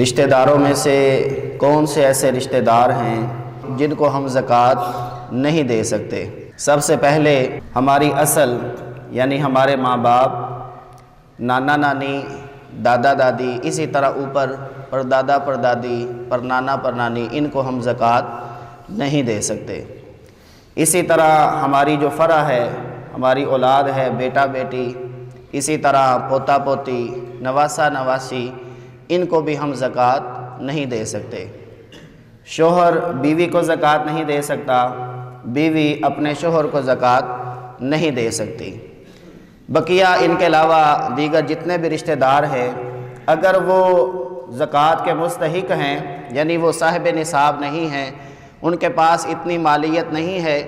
رشتہ داروں میں سے کون سے ایسے رشتہ دار ہیں جن کو ہم زکوٰۃ نہیں دے سکتے؟ سب سے پہلے ہماری اصل یعنی ہمارے ماں باپ، نانا نانی، دادا دادی، اسی طرح اوپر پردادا پردادی، پرنانا پرنانی، ان کو ہم زکوٰۃ نہیں دے سکتے۔ اسی طرح ہماری جو فرع ہے، ہماری اولاد ہے، بیٹا بیٹی، اسی طرح پوتا پوتی، نواسا نواسی، ان کو بھی ہم زکوٰۃ نہیں دے سکتے۔ شوہر بیوی کو زکوٰۃ نہیں دے سکتا، بیوی اپنے شوہر کو زکوٰۃ نہیں دے سکتی۔ بقیہ ان کے علاوہ دیگر جتنے بھی رشتہ دار ہیں، اگر وہ زکوٰۃ کے مستحق ہیں یعنی وہ صاحب نصاب نہیں ہیں، ان کے پاس اتنی مالیت نہیں ہے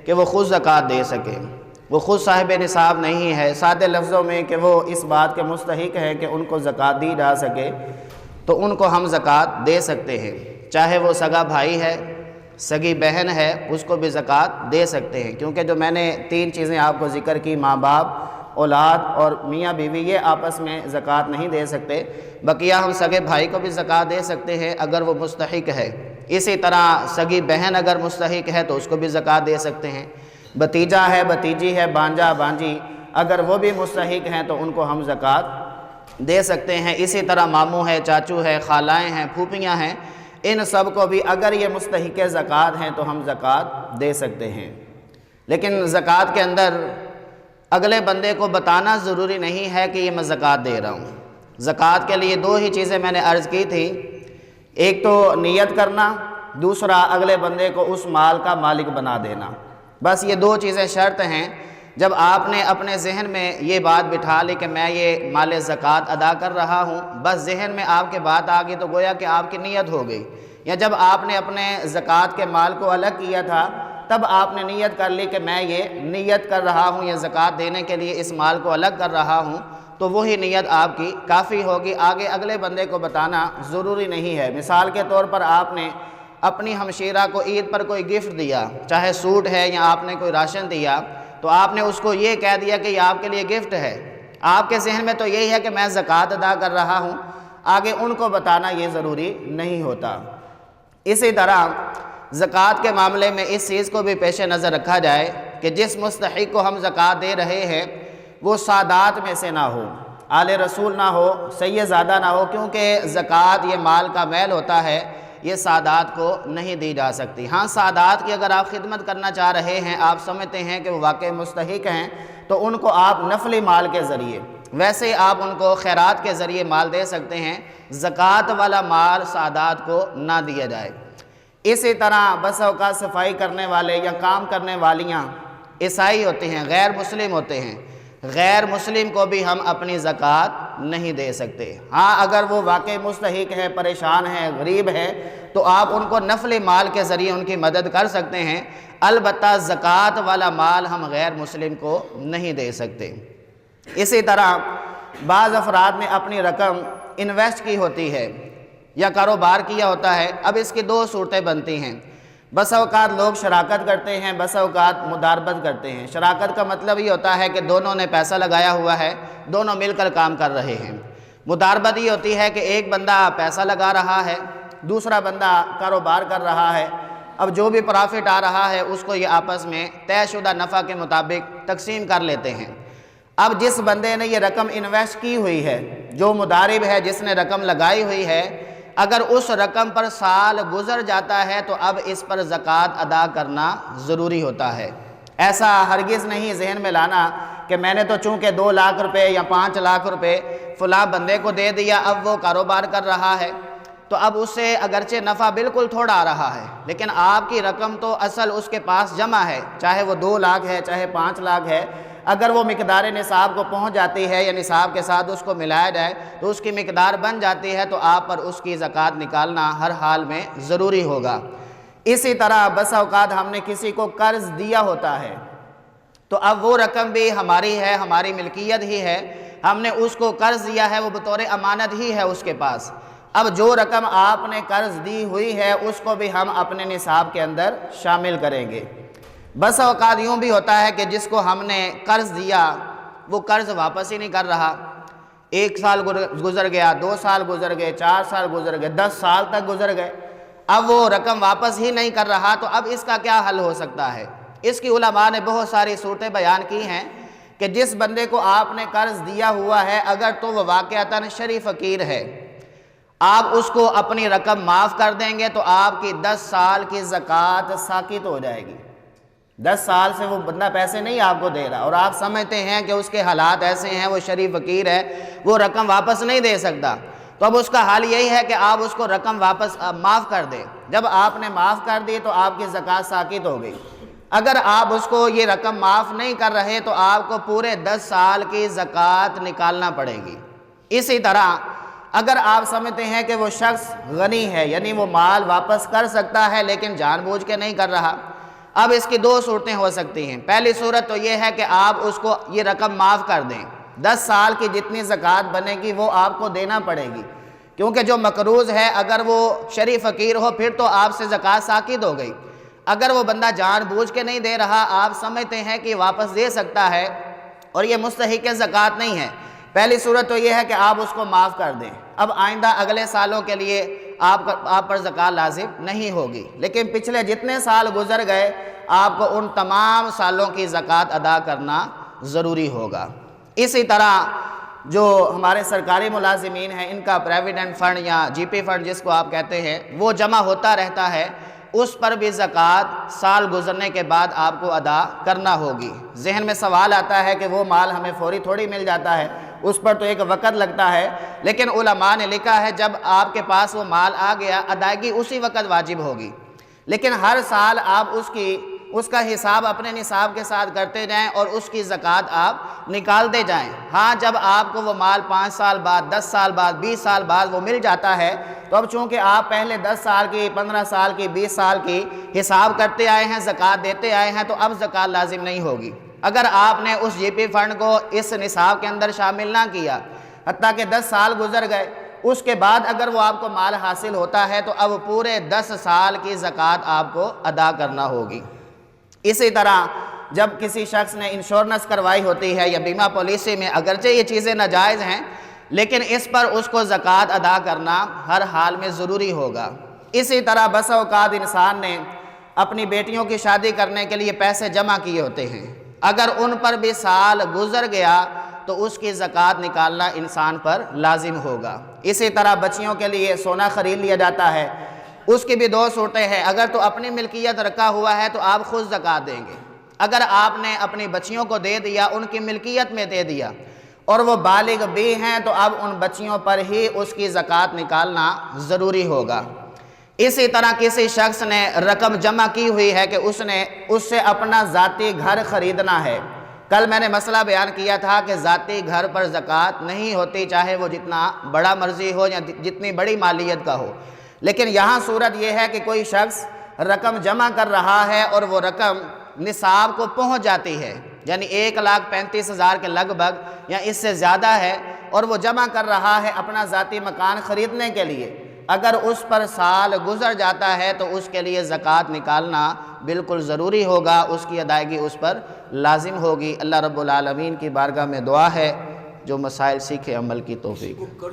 کہ وہ خود زکوٰۃ دے سکیں، وہ خود صاحب نصاب نہیں ہے، سادے لفظوں میں کہ وہ اس بات کے مستحق ہیں کہ ان کو زکوٰۃ دی جا سکے، تو ان کو ہم زکوٰۃ دے سکتے ہیں۔ چاہے وہ سگا بھائی ہے، سگی بہن ہے، اس کو بھی زکوٰۃ دے سکتے ہیں، کیونکہ جو میں نے تین چیزیں آپ کو ذکر کی، ماں باپ، اولاد اور میاں بیوی، یہ آپس میں زکوٰۃ نہیں دے سکتے۔ بقیہ ہم سگے بھائی کو بھی زکوٰۃ دے سکتے ہیں اگر وہ مستحق ہے، اسی طرح سگی بہن اگر مستحق ہے تو اس کو بھی زکوٰۃ دے سکتے ہیں۔ بھتیجا ہے، بھتیجی ہے، بانجا بانجی، اگر وہ بھی مستحق ہیں تو ان کو ہم زکوٰۃ دے سکتے ہیں۔ اسی طرح ماموں ہے، چاچو ہے، خالائیں ہیں، پھوپھیاں ہیں، ان سب کو بھی اگر یہ مستحق زکوٰۃ ہیں تو ہم زکوٰۃ دے سکتے ہیں۔ لیکن زکوٰۃ کے اندر اگلے بندے کو بتانا ضروری نہیں ہے کہ یہ میں زکوٰۃ دے رہا ہوں۔ زکوٰۃ کے لیے دو ہی چیزیں میں نے عرض کی تھی، ایک تو نیت کرنا، دوسرا اگلے بندے کو اس مال کا مالک بنا دینا۔ بس یہ دو چیزیں شرط ہیں۔ جب آپ نے اپنے ذہن میں یہ بات بٹھا لی کہ میں یہ مال زکوٰۃ ادا کر رہا ہوں، بس ذہن میں آپ کے بات آ گئی تو گویا کہ آپ کی نیت ہو گئی۔ یا جب آپ نے اپنے زکوٰۃ کے مال کو الگ کیا تھا، تب آپ نے نیت کر لی کہ میں یہ نیت کر رہا ہوں، یہ زکوٰۃ دینے کے لیے اس مال کو الگ کر رہا ہوں، تو وہی نیت آپ کی کافی ہوگی، آگے اگلے بندے کو بتانا ضروری نہیں ہے۔ مثال کے طور پر آپ نے اپنی ہمشیرہ کو عید پر کوئی گفٹ دیا، چاہے سوٹ ہے یا آپ نے کوئی راشن دیا، تو آپ نے اس کو یہ کہہ دیا کہ یہ آپ کے لیے گفٹ ہے، آپ کے ذہن میں تو یہی ہے کہ میں زکوٰۃ ادا کر رہا ہوں، آگے ان کو بتانا یہ ضروری نہیں ہوتا۔ اسی طرح زکوٰۃ کے معاملے میں اس چیز کو بھی پیش نظر رکھا جائے کہ جس مستحق کو ہم زکوٰۃ دے رہے ہیں وہ سادات میں سے نہ ہو، آل رسول نہ ہو، سید زادہ نہ ہو، کیونکہ زکوٰۃ یہ مال کا میل ہوتا ہے، یہ سادات کو نہیں دی جا سکتی۔ ہاں سادات کی اگر آپ خدمت کرنا چاہ رہے ہیں، آپ سمجھتے ہیں کہ وہ واقعی مستحق ہیں، تو ان کو آپ نفلی مال کے ذریعے، ویسے ہی آپ ان کو خیرات کے ذریعے مال دے سکتے ہیں، زکوٰۃ والا مال سادات کو نہ دیا جائے۔ اسی طرح بس اوقات صفائی کرنے والے یا کام کرنے والیاں عیسائی ہوتے ہیں، غیر مسلم ہوتے ہیں، غیر مسلم کو بھی ہم اپنی زکوٰۃ نہیں دے سکتے۔ ہاں اگر وہ واقعی مستحق ہے، پریشان ہے، غریب ہے، تو آپ ان کو نفلی مال کے ذریعے ان کی مدد کر سکتے ہیں، البتہ زکوٰۃ والا مال ہم غیر مسلم کو نہیں دے سکتے۔ اسی طرح بعض افراد نے اپنی رقم انویسٹ کی ہوتی ہے یا کاروبار کیا ہوتا ہے، اب اس کی دو صورتیں بنتی ہیں۔ بس اوقات لوگ شراکت کرتے ہیں، بس اوقات مداربت کرتے ہیں۔ شراکت کا مطلب یہ ہوتا ہے کہ دونوں نے پیسہ لگایا ہوا ہے، دونوں مل کر کام کر رہے ہیں۔ مداربت یہ ہوتی ہے کہ ایک بندہ پیسہ لگا رہا ہے، دوسرا بندہ کاروبار کر رہا ہے، اب جو بھی پرافٹ آ رہا ہے اس کو یہ آپس میں طے شدہ نفع کے مطابق تقسیم کر لیتے ہیں۔ اب جس بندے نے یہ رقم انویسٹ کی ہوئی ہے، جو مدارب ہے، جس نے رقم لگائی ہوئی ہے، اگر اس رقم پر سال گزر جاتا ہے تو اب اس پر زکوٰۃ ادا کرنا ضروری ہوتا ہے۔ ایسا ہرگز نہیں ذہن میں لانا کہ میں نے تو چونکہ 2 لاکھ روپے یا 5 لاکھ روپے فلاں بندے کو دے دیا، اب وہ کاروبار کر رہا ہے تو اب اس سے اگرچہ نفع بالکل تھوڑا آ رہا ہے، لیکن آپ کی رقم تو اصل اس کے پاس جمع ہے، چاہے وہ 2 لاکھ ہے، چاہے 5 لاکھ ہے، اگر وہ مقدار نصاب کو پہنچ جاتی ہے یا نصاب کے ساتھ اس کو ملایا جائے تو اس کی مقدار بن جاتی ہے، تو آپ پر اس کی زکوٰۃ نکالنا ہر حال میں ضروری ہوگا۔ اسی طرح بس اوقات ہم نے کسی کو قرض دیا ہوتا ہے، تو اب وہ رقم بھی ہماری ہے، ہماری ملکیت ہی ہے، ہم نے اس کو قرض دیا ہے، وہ بطور امانت ہی ہے اس کے پاس۔ اب جو رقم آپ نے قرض دی ہوئی ہے اس کو بھی ہم اپنے نصاب کے اندر شامل کریں گے۔ بس اوقات یوں بھی ہوتا ہے کہ جس کو ہم نے قرض دیا وہ قرض واپس ہی نہیں کر رہا، 1 سال گزر گیا، 2 سال گزر گئے، 4 سال گزر گئے، 10 سال تک گزر گئے، اب وہ رقم واپس ہی نہیں کر رہا، تو اب اس کا کیا حل ہو سکتا ہے؟ اس کی علماء نے بہت ساری صورتیں بیان کی ہیں کہ جس بندے کو آپ نے قرض دیا ہوا ہے، اگر تو وہ واقعتاً شرع فقیر ہے، آپ اس کو اپنی رقم معاف کر دیں گے تو آپ کی 10 سال کی زکوٰۃ ساقط ہو جائے گی۔ 10 سال سے وہ بندہ پیسے نہیں آپ کو دے رہا، اور آپ سمجھتے ہیں کہ اس کے حالات ایسے ہیں، وہ شرع فقیر ہے، وہ رقم واپس نہیں دے سکتا، تو اب اس کا حال یہی ہے کہ آپ اس کو رقم واپس معاف کر دیں۔ جب آپ نے معاف کر دی تو آپ کی زکوٰۃ ساقط ہو گئی۔ اگر آپ اس کو یہ رقم معاف نہیں کر رہے تو آپ کو پورے 10 سال کی زکوٰۃ نکالنا پڑے گی۔ اسی طرح اگر آپ سمجھتے ہیں کہ وہ شخص غنی ہے، یعنی وہ مال واپس کر سکتا ہے لیکن جان بوجھ کے نہیں کر رہا، اب اس کی 2 صورتیں ہو سکتی ہیں۔ پہلی صورت تو یہ ہے کہ آپ اس کو یہ رقم معاف کر دیں، 10 سال کی جتنی زکوٰۃ بنے گی وہ آپ کو دینا پڑے گی، کیونکہ جو مقروض ہے اگر وہ شرع فقیر ہو پھر تو آپ سے زکوٰۃ ساقط ہو گئی۔ اگر وہ بندہ جان بوجھ کے نہیں دے رہا، آپ سمجھتے ہیں کہ واپس دے سکتا ہے اور یہ مستحق زکوٰۃ نہیں ہے، پہلی صورت تو یہ ہے کہ آپ اس کو معاف کر دیں، اب آئندہ اگلے سالوں کے لیے آپ پر زکوٰۃ لازم نہیں ہوگی، لیکن پچھلے جتنے سال گزر گئے آپ کو ان تمام سالوں کی زکوٰۃ ادا کرنا ضروری ہوگا۔ اسی طرح جو ہمارے سرکاری ملازمین ہیں، ان کا پروویڈنٹ فنڈ یا جی پی فنڈ جس کو آپ کہتے ہیں، وہ جمع ہوتا رہتا ہے، اس پر بھی زکوٰۃ سال گزرنے کے بعد آپ کو ادا کرنا ہوگی۔ ذہن میں سوال آتا ہے کہ وہ مال ہمیں فوری تھوڑی مل جاتا ہے، اس پر تو ایک وقت لگتا ہے، لیکن علماء نے لکھا ہے جب آپ کے پاس وہ مال آ گیا ادائیگی اسی وقت واجب ہوگی، لیکن ہر سال آپ اس کا حساب اپنے نصاب کے ساتھ کرتے جائیں اور اس کی زکوٰۃ آپ نکالتے جائیں۔ ہاں جب آپ کو وہ مال 5 سال بعد، 10 سال بعد، 20 سال بعد وہ مل جاتا ہے تو اب چونکہ آپ پہلے 10 سال کی، 15 سال کی، 20 سال کی حساب کرتے آئے ہیں، زکوٰۃ دیتے آئے ہیں، تو اب زکوٰۃ لازم نہیں ہوگی۔ اگر آپ نے اس جی پی فنڈ کو اس نصاب کے اندر شامل نہ کیا، حتیٰ کہ 10 سال گزر گئے، اس کے بعد اگر وہ آپ کو مال حاصل ہوتا ہے تو اب پورے 10 سال کی زکوٰۃ آپ کو ادا کرنا ہوگی۔ اسی طرح جب کسی شخص نے انشورنس کروائی ہوتی ہے یا بیمہ پالیسی میں، اگرچہ یہ چیزیں ناجائز ہیں لیکن اس پر اس کو زکوٰۃ ادا کرنا ہر حال میں ضروری ہوگا۔ اسی طرح بسا اوقات انسان نے اپنی بیٹیوں کی شادی کرنے کے لیے پیسے جمع کیے ہوتے ہیں، اگر ان پر بھی سال گزر گیا تو اس کی زکوٰۃ نکالنا انسان پر لازم ہوگا۔ اسی طرح بچیوں کے لیے سونا خرید لیا جاتا ہے، اس کی بھی 2 صورتیں ہیں، اگر تو اپنی ملکیت رکھا ہوا ہے تو آپ خود زکوٰۃ دیں گے، اگر آپ نے اپنی بچیوں کو دے دیا، ان کی ملکیت میں دے دیا اور وہ بالغ بھی ہیں تو اب ان بچیوں پر ہی اس کی زکوٰۃ نکالنا ضروری ہوگا۔ اسی طرح کسی شخص نے رقم جمع کی ہوئی ہے کہ اس سے اپنا ذاتی گھر خریدنا ہے، کل میں نے مسئلہ بیان کیا تھا کہ ذاتی گھر پر زکوٰۃ نہیں ہوتی، چاہے وہ جتنا بڑا مرضی ہو یا جتنی بڑی مالیت کا ہو، لیکن یہاں صورت یہ ہے کہ کوئی شخص رقم جمع کر رہا ہے اور وہ رقم نصاب کو پہنچ جاتی ہے، یعنی 1,35,000 کے لگ بھگ یا اس سے زیادہ ہے، اور وہ جمع کر رہا ہے اپنا ذاتی مکان خریدنے کے لیے، اگر اس پر سال گزر جاتا ہے تو اس کے لیے زکوٰۃ نکالنا بالکل ضروری ہوگا، اس کی ادائیگی اس پر لازم ہوگی۔ اللہ رب العالمین کی بارگاہ میں دعا ہے جو مسائل سیکھے عمل کی توفیق۔